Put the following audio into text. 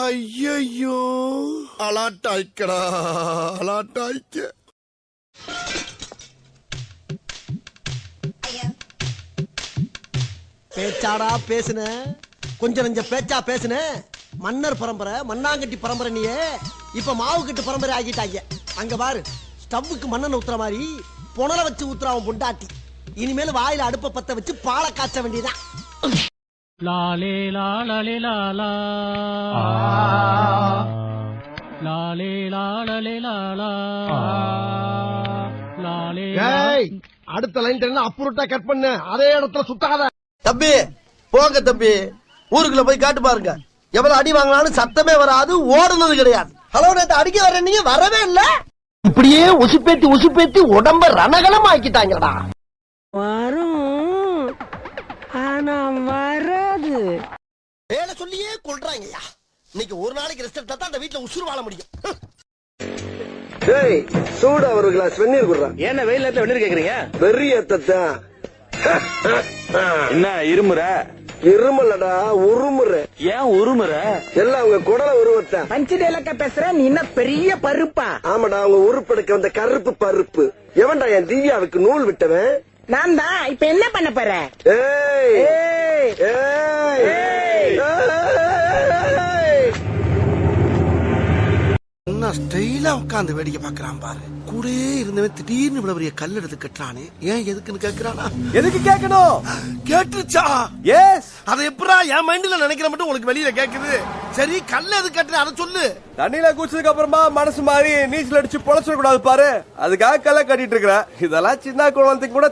ஐயோ அலாட்டாய்க்கடா அலாட்டாய்க்க. பேச்சாடா பேசுன, கொஞ்சம் நெஞ்ச பேச்சா பேசுன. மன்னர் பரம்பரை, மண்ணாங்கட்டி பரம்பரை, நீயே இப்ப மாவு கட்டு பரம்பரை ஆகிட்டாங்க. அங்க பாரு, ஸ்டவ்வுக்கு மண்ணெண்ண ஊத்துற மாதிரி புனல வச்சு ஊத்துறான் பொண்டாட்டி. இனிமேல் வாயில அடுப்ப பத்த வச்சு பாலை காய்ச்ச வேண்டியதான். லாலே லாலே லாலா லாலே லாலே லாலா லாலே. அடுத்த லைன் அப்புறட்டா கட் பண்ணு, அதே இடத்துல சுத்தாத. தம்பி போங்க தம்பி, ஊருக்குள்ள போய் காட்டு பாருங்க. எவ்வளவு அடி வாங்கினாலும் சத்தமே வராது, ஓடுனது கிடையாது. ஹலோ, நேத்து அடிக்க வர நீங்க வரவே இல்ல. இப்படியே உசுப்பேத்தி உடம்ப ரணகலம் ஆக்கிட்டாங்கடா. வரும் ஆனா வராது. வேலை சொல்லியே கொள்றாங்கய்யா. இன்னைக்கு ஒரு நாளைக்கு ரெஸ்ட் எடுத்தா தான் அந்த வீட்டுல உசுறு வாழ முடியும். சூடா ஒரு கிளாஸ் வெந்நீர் குடுறான். என்ன வெயில் நேரத்துல வெந்நீர் கேக்குறீங்க? பெரிய தத்தான். என்ன இருமுற? இருமலடா உருமுற. ஏன் உருமுற? எல்லாம் அவங்க குடல உருவத்தான். பஞ்சுடேலக்க பேசுற, நீ என்ன பெரிய பருப்பா? ஆமாடா, அவங்க உருப்பெடுக்க வந்த கருப்பு பருப்பு. எவன்டா என் திவ்யாவுக்கு நூல் விட்டவன்? நான் தான். இப்ப என்ன பண்ண போற? ஏய் ஏய் ஏய் என்ன ஸ்டைலா உட்காந்து வேடிக்கை பாக்குறான் பாரு. கூட இருந்தவன் திடீர்னு இவ்வளவு பெரிய கல் எடுத்து கட்டுறானே, ஏன் எதுக்குன்னு கேக்குறானா? எதுக்கு கேட்கணும்? கேட்டுருச்சா? எஸ். அதை எப்படா என் மைண்ட்ல நினைக்கிற மட்டும் உங்களுக்கு வெளியில கேக்குது. சரி, கல்ல எது கட்டுற அதை சொல்லு. தண்ணியில குடிச்சதுக்கு அப்புறமா மனசு மாறி நீச்சல் அடிச்சு பொழைச்சிட கூடாது பாரு, அதுக்காக கல்ல கட்டிட்டு இருக்கிற. இதெல்லாம் சின்ன குழந்தைக்கு கூட